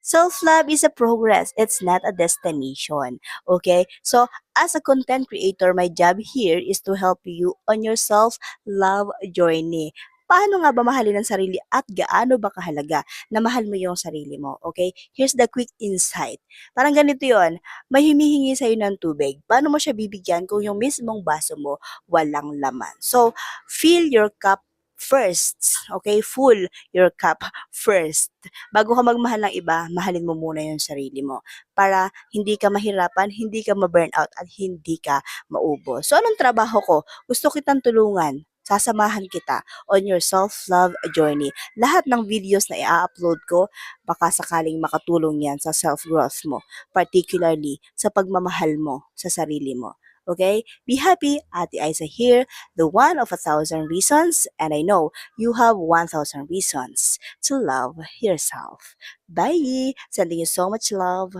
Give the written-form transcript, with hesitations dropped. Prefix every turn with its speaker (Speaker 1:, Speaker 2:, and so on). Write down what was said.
Speaker 1: Self-love is a progress. It's not a destination. Okay? So, as a content creator, my job here is to help you on your self-love journey. Paano nga ba mahalin ang sarili at gaano ba kahalaga na mahal mo yung sarili mo? Okay? Here's the quick insight. Parang ganito yon. May humihingi sa'yo ng tubig. Paano mo siya bibigyan kung yung mismong baso mo walang laman? So, fill your cup first. Okay? Full your cup first. Bago ka magmahal ng iba, mahalin mo muna yung sarili mo para hindi ka mahirapan, hindi ka ma-burnout at hindi ka maubos. So anong trabaho ko? Gusto kitang tulungan. Sasamahan kita on your self-love journey. Lahat ng videos na i-upload ko, baka sakaling makatulong yan sa self-growth mo, particularly sa pagmamahal mo sa sarili mo. Okay? Be happy. Ate Isa here, the one of 1,000 reasons, and I know you have 1,000 reasons to love yourself. Bye! Sending you so much love.